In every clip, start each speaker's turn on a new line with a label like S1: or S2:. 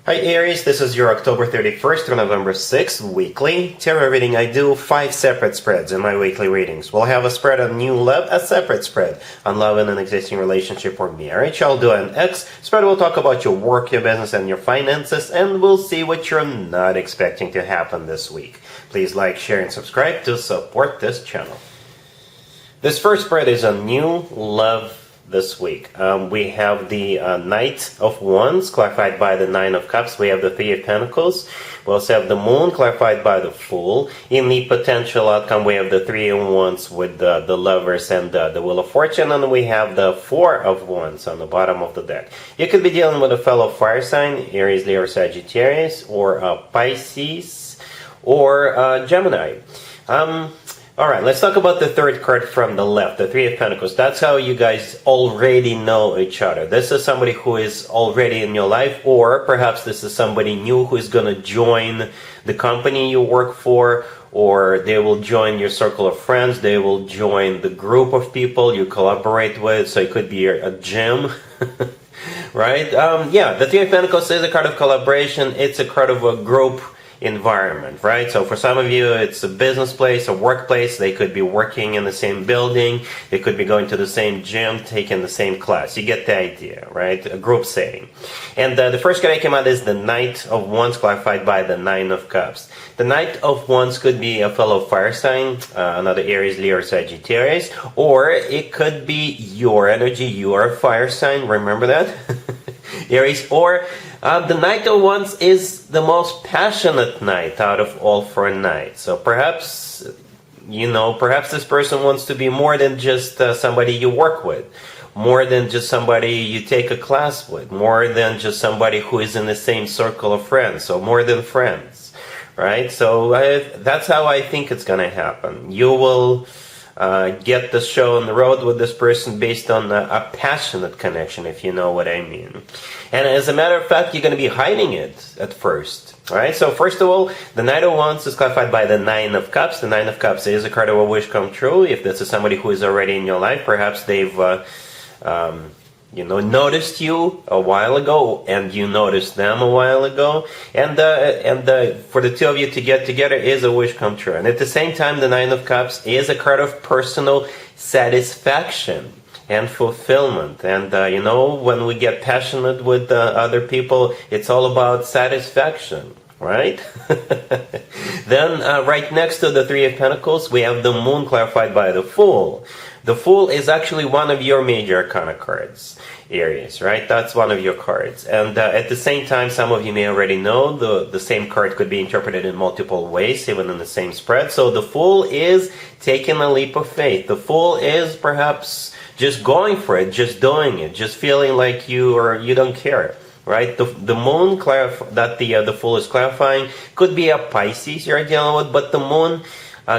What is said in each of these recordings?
S1: Hi Aries, this is your October 31st to November 6th weekly tarot reading. I do 5 separate spreads in my weekly readings. We'll have a spread on new love, a separate spread on love in an existing relationship or marriage. I'll do an X spread. We'll talk about your work, your business, and your finances, and we'll see what you're not expecting to happen this week. Please like, share, and subscribe to support this channel. This first spread is on new love this week. We have the Knight of Wands clarified by the Nine of Cups. We have the Three of Pentacles. We also have the Moon clarified by the Fool. In the potential outcome, we have the Three of Wands with the Lovers and the Wheel of Fortune, and we have the Four of Wands on the bottom of the deck. You could be dealing with a fellow fire sign, Aries, Leo, or Sagittarius, or Pisces, or Gemini. Alright, let's talk about the third card from the left, the Three of Pentacles. That's how you guys already know each other. This is somebody who is already in your life, or perhaps this is somebody new who is going to join the company you work for, or they will join your circle of friends, they will join the group of people you collaborate with, so it could be a gym. Right? Yeah, the Three of Pentacles is a card of collaboration. It's a card of a group environment, right? So for some of you, it's a business place, a workplace. They could be working in the same building. They could be going to the same gym, taking the same class. You get the idea, right? A group setting. And the first card that came out is the Knight of Wands, clarified by the Nine of Cups. The Knight of Wands could be a fellow fire sign, another Aries, Leo, or Sagittarius, or it could be your energy. You are a fire sign. Remember that? Aries, or the Knight of Wands is the most passionate knight out of all 4 knights. So perhaps, perhaps this person wants to be more than just somebody you work with, more than just somebody you take a class with, more than just somebody who is in the same circle of friends, so more than friends, right? So that's how I think it's going to happen. You will get the show on the road with this person based on a passionate connection, if you know what I mean. And as a matter of fact, you're going to be hiding it at first. Alright, so first of all, the Knight of Wands is clarified by the Nine of Cups. The Nine of Cups is a card of a wish come true. If this is somebody who is already in your life, perhaps they've noticed you a while ago, and you noticed them a while ago, and for the two of you to get together is a wish come true. And at the same time, the Nine of Cups is a card of personal satisfaction and fulfillment. And when we get passionate with other people, it's all about satisfaction, right? Then right next to the Three of Pentacles, we have the Moon clarified by the Fool. The Fool is actually one of your major arcana cards, Aries, right? That's one of your cards. And at the same time, some of you may already know the same card could be interpreted in multiple ways, even in the same spread. So the Fool is taking a leap of faith. The Fool is perhaps just going for it, just doing it, just feeling like you don't care. Right, the Moon that the Fool is clarifying could be a Pisces you're dealing with, but the Moon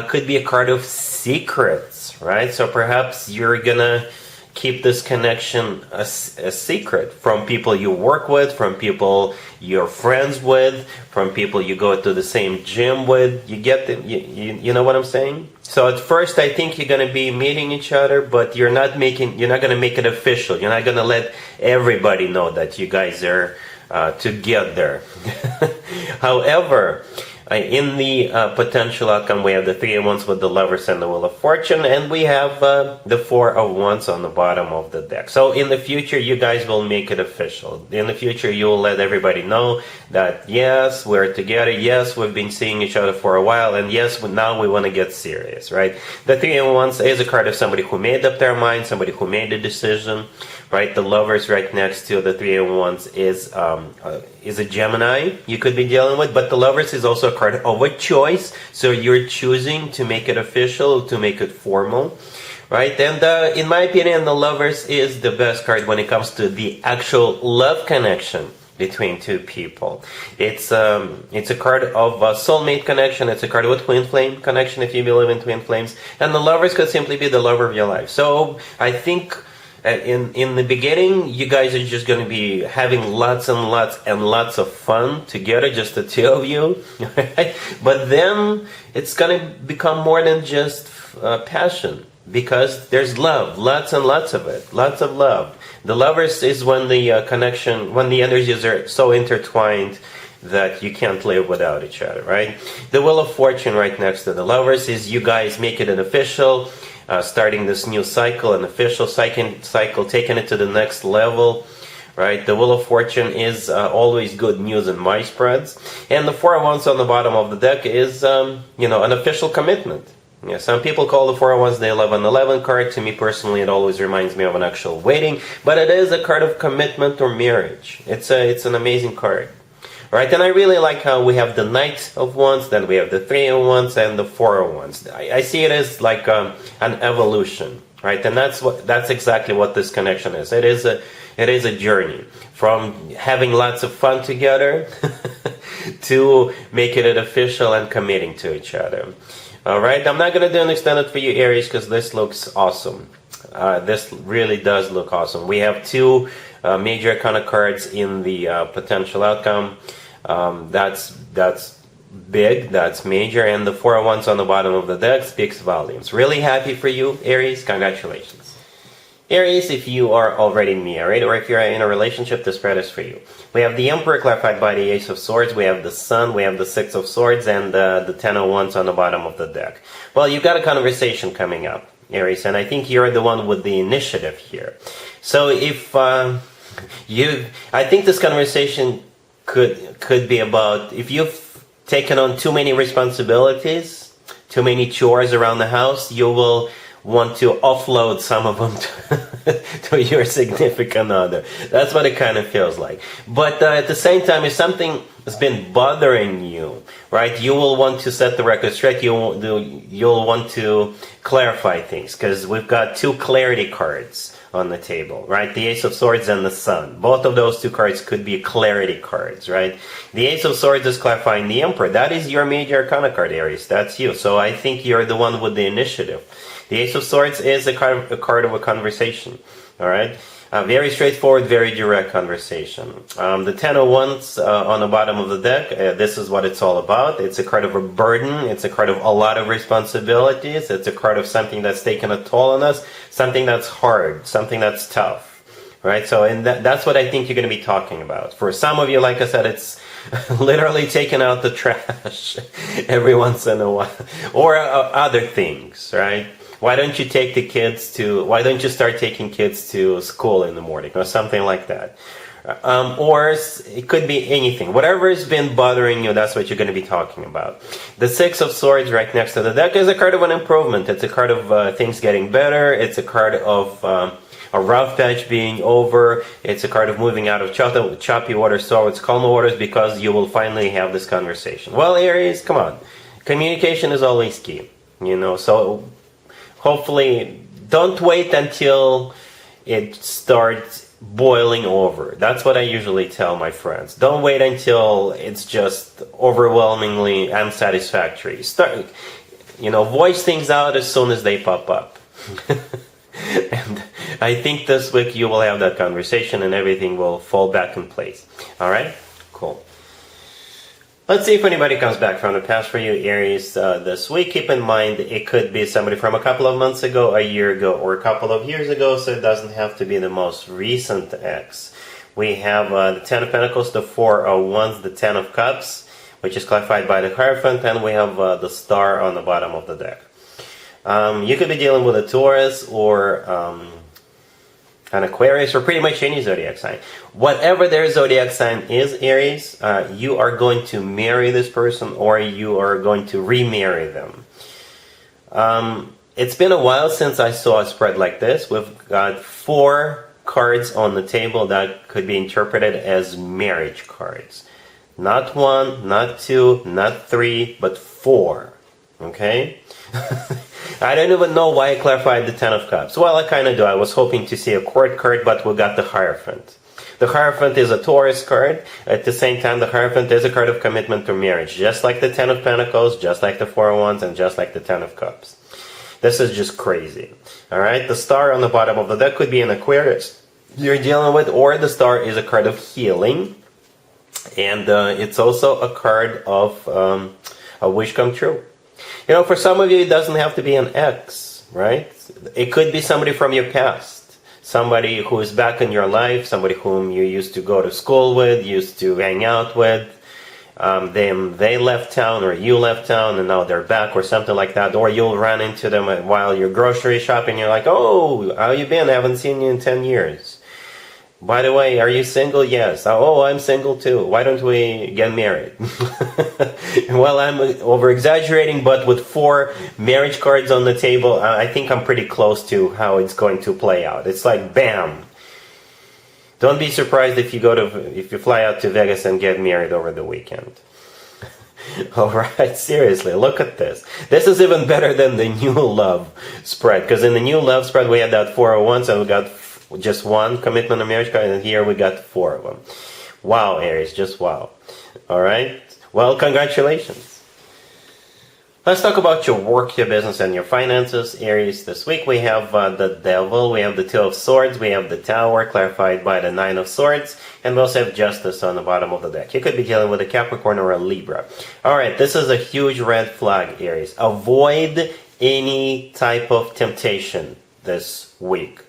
S1: could be a card of secrets, right? So perhaps you're gonna keep this connection a secret from people you work with, from people you're friends with, from people you go to the same gym with. You get the, you know what I'm saying? So at first, I think you're gonna be meeting each other, but you're not gonna make it official. You're not gonna let everybody know that you guys are together. However, in the potential outcome, we have the Three of Wands with the Lovers and the Wheel of Fortune, and we have the Four of Wands on the bottom of the deck. So in the future, you guys will make it official. In the future, you will let everybody know that, yes, we're together, yes, we've been seeing each other for a while, and yes, now we want to get serious, right? The Three of Wands is a card of somebody who made up their mind, somebody who made a decision, right? The Lovers right next to the Three of Wands is a Gemini you could be dealing with, but the Lovers is also a card of a choice, so you're choosing to make it official, to make it formal, right? And in my opinion, the Lovers is the best card when it comes to the actual love connection between two people. It's a card of a soulmate connection. It's a card of a twin flame connection, if you believe in twin flames, and the Lovers could simply be the lover of your life. So I think in the beginning, you guys are just going to be having lots and lots and lots of fun together, just the two of you. But then it's going to become more than just passion. because there's love, lots and lots of it, lots of love. The lovers is when the connection, when the energies are so intertwined that you can't live without each other, right? The Wheel of Fortune right next to the lovers is you guys make it an official, starting this new cycle, an official cycle, taking it to the next level, right? The Wheel of Fortune is always good news in my spreads. And the Four of Wands on the bottom of the deck is, you know, an official commitment. Yeah, some people call the Four of Wands the 11-11 card. To me personally, it always reminds me of an actual wedding, but it is a card of commitment or marriage. It's an amazing card. Right, and I really like how we have the Knight of Wands, then we have the Three of Wands, and the Four of Wands. I see it as like an evolution, right? And that's exactly what this connection is. It is a journey from having lots of fun together to making it official and committing to each other. All right, I'm not going to do an extended for you, Aries, because this looks awesome. This really does look awesome. We have two major arcana cards in the potential outcome. That's big, that's major, and the Four of Wands on the bottom of the deck speaks volumes. Really happy for you, Aries. Congratulations. Aries, if you are already married or if you're in a relationship, this spread is for you. We have the Emperor clarified by the Ace of Swords, we have the Sun, we have the Six of Swords, and the Ten of Wands on the bottom of the deck. Well, you've got a conversation coming up, Aries, and I think you're the one with the initiative here. So if I think this conversation could be about if you've taken on too many responsibilities, too many chores around the house, you will want to offload some of them to your significant other. That's what it kind of feels like. But at the same time, if something has been bothering you, right, you will want to set the record straight. You'll want to clarify things, because we've got two clarity cards on the table, right? The Ace of Swords and the Sun. Both of those two cards could be clarity cards, right? The Ace of Swords is clarifying the Emperor. That is your major arcana card, Aries. That's you. So I think you're the one with the initiative. The Ace of Swords is a card of a conversation, all right? Very straightforward, very direct conversation. The Ten of Wands on the bottom of the deck, this is what it's all about. It's a card of a burden. It's a card of a lot of responsibilities. It's a card of something that's taken a toll on us, something that's hard, something that's tough, right? So and that's what I think you're going to be talking about. For some of you, like I said, it's literally taking out the trash every once in a while, or other things, right? Why don't you why don't you start taking kids to school in the morning or something like that? Or it could be anything. Whatever has been bothering you, that's what you're going to be talking about. The Six of Swords right next to the deck is a card of an improvement. It's a card of things getting better. It's a card of a rough patch being over. It's a card of moving out of choppy waters towards calmer waters, because you will finally have this conversation. Well, Aries, come on. Communication is always key, you know, so hopefully, don't wait until it starts boiling over. That's what I usually tell my friends. Don't wait until it's just overwhelmingly unsatisfactory. Start, voice things out as soon as they pop up. And I think this week you will have that conversation and everything will fall back in place. All right? Cool. Let's see if anybody comes back from the past for you, Aries, this week. Keep in mind, it could be somebody from a couple of months ago, a year ago, or a couple of years ago, so it doesn't have to be the most recent ex. We have the Ten of Pentacles, the Four of Wands, the Ten of Cups, which is clarified by the Hierophant, and we have the Star on the bottom of the deck. You could be dealing with a Taurus or an Aquarius, or pretty much any zodiac sign. Whatever their zodiac sign is, Aries, you are going to marry this person, or you are going to remarry them. It's been a while since I saw a spread like this. We've got 4 cards on the table that could be interpreted as marriage cards. Not 1, not 2, not 3, but 4. Okay? I don't even know why I clarified the Ten of Cups. Well, I kind of do. I was hoping to see a court card, but we got the Hierophant. The Hierophant is a Taurus card. At the same time, the Hierophant is a card of commitment to marriage, just like the Ten of Pentacles, just like the Four of Wands, and just like the Ten of Cups. This is just crazy. All right? The Star on the bottom of the deck could be an Aquarius you're dealing with, or the Star is a card of healing, and it's also a card of a wish come true. For some of you, it doesn't have to be an ex. right? It could be somebody from your past, somebody who is back in your life, somebody whom you used to go to school with, used to hang out with. Then they left town, or you left town, and now they're back, or something like that. Or you'll run into them while you're grocery shopping. You're like, "Oh, how you been? I haven't seen you in 10 years. By the way, are you single?" "Yes." "Oh, I'm single too. Why don't we get married?" Well, I'm over-exaggerating, but with 4 marriage cards on the table, I think I'm pretty close to how it's going to play out. It's like, bam. Don't be surprised if you fly out to Vegas and get married over the weekend. Alright, seriously, look at this. This is even better than the new love spread, because in the new love spread we had that 401, so we got just 1 commitment and marriage card, and here we got 4 of them. Wow, Aries, just wow. Alright, well, congratulations. Let's talk about your work, your business, and your finances, Aries. This week we have the Devil, we have the 2 of Swords, we have the Tower, clarified by the 9 of Swords, and we also have Justice on the bottom of the deck. You could be dealing with a Capricorn or a Libra. Alright, this is a huge red flag, Aries. Avoid any type of temptation this week.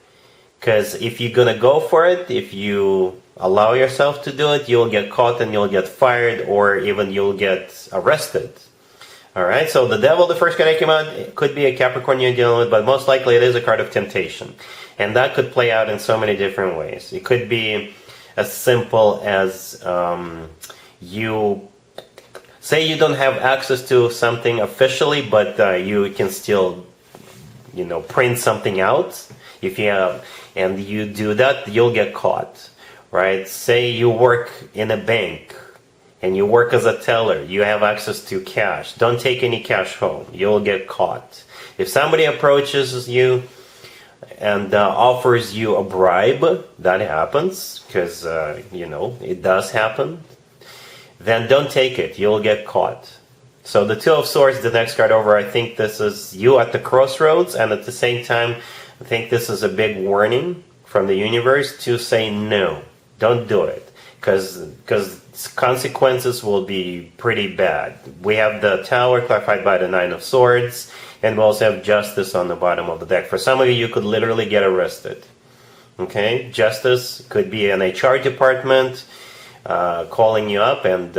S1: Because if you're going to go for it, if you allow yourself to do it, you'll get caught and you'll get fired, or even you'll get arrested. Alright, so the Devil, the first card that came out, it could be a Capricorn you're dealing with, but most likely it is a card of temptation. And that could play out in so many different ways. It could be as simple as you say you don't have access to something officially, but you can still, print something out. If you have, and you do that, you'll get caught. Right? Say you work in a bank, and you work as a teller, you have access to cash. Don't take any cash home. You'll get caught. If somebody approaches you and offers you a bribe, that happens, because, it does happen, then don't take it. You'll get caught. So the 2 of Swords, the next card over, I think this is you at the crossroads, and at the same time, I think this is a big warning from the universe to say no. Don't do it. Because consequences will be pretty bad. We have the Tower clarified by the 9 of Swords, and we also have Justice on the bottom of the deck. For some of you, you could literally get arrested. Okay? Justice could be an HR department calling you up and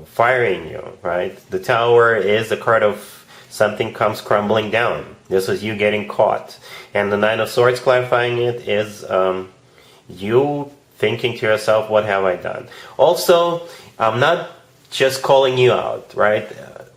S1: firing you, right? The Tower is a card of something comes crumbling down. This is you getting caught. And the 9 of Swords clarifying it is you thinking to yourself, what have I done? Also, I'm not just calling you out, right?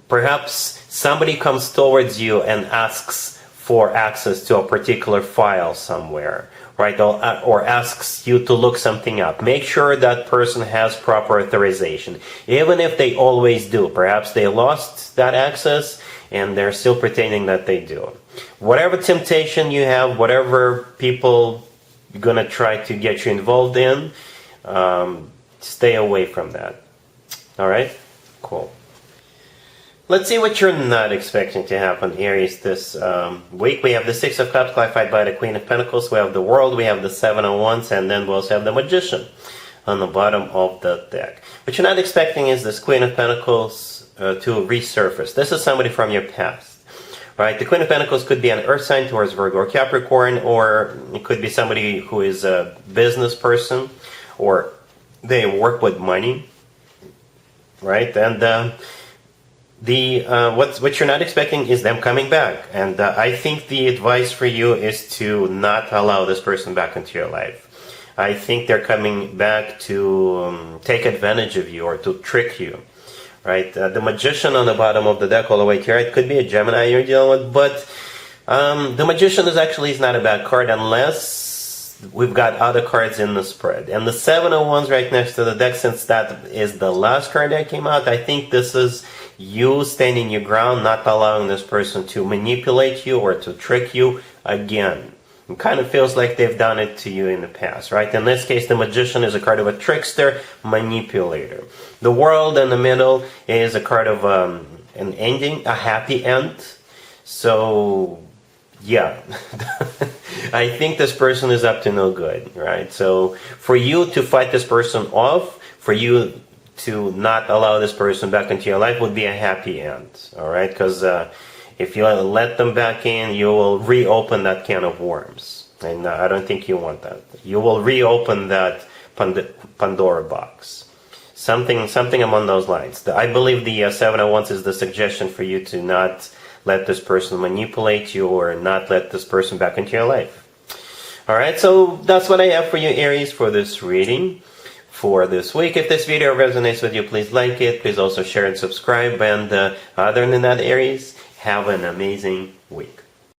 S1: Perhaps somebody comes towards you and asks for access to a particular file somewhere, right? Or asks you to look something up. Make sure that person has proper authorization. Even if they always do. Perhaps they lost that access and they're still pretending that they do. Whatever temptation you have, whatever people gonna try to get you involved in, stay away from that. Alright? Cool. Let's see what you're not expecting to happen, Aries, this week. We have the 6 of Cups clarified by the Queen of Pentacles. We have the World, we have the 7 of Wands, and then we also have the Magician on the bottom of the deck. What you're not expecting is this Queen of Pentacles to resurface. This is somebody from your past. Right, the Queen of Pentacles could be an Earth sign towards Virgo or Capricorn, or it could be somebody who is a business person, or they work with money, right? And what you're not expecting is them coming back. And I think the advice for you is to not allow this person back into your life. I think they're coming back to take advantage of you or to trick you. Right, the Magician on the bottom of the deck all the way to here, it could be a Gemini you're dealing with, but the Magician is not a bad card unless we've got other cards in the spread. And the 7 of Wands right next to the deck, since that is the last card that came out, I think this is you standing your ground, not allowing this person to manipulate you or to trick you again. It kind of feels like they've done it to you in the past, right? In this case, the Magician is a card of a trickster, manipulator. The World in the middle is a card of an ending, a happy end. So, yeah. I think this person is up to no good, right? So, for you to fight this person off, for you to not allow this person back into your life would be a happy end, all right? Because If you let them back in, you will reopen that can of worms. And I don't think you want that. You will reopen that Pandora box. Something among those lines. I believe the 7 of Wands is the suggestion for you to not let this person manipulate you or not let this person back into your life. Alright, so that's what I have for you, Aries, for this reading for this week. If this video resonates with you, please like it. Please also share and subscribe. And other than that, Aries, have an amazing week.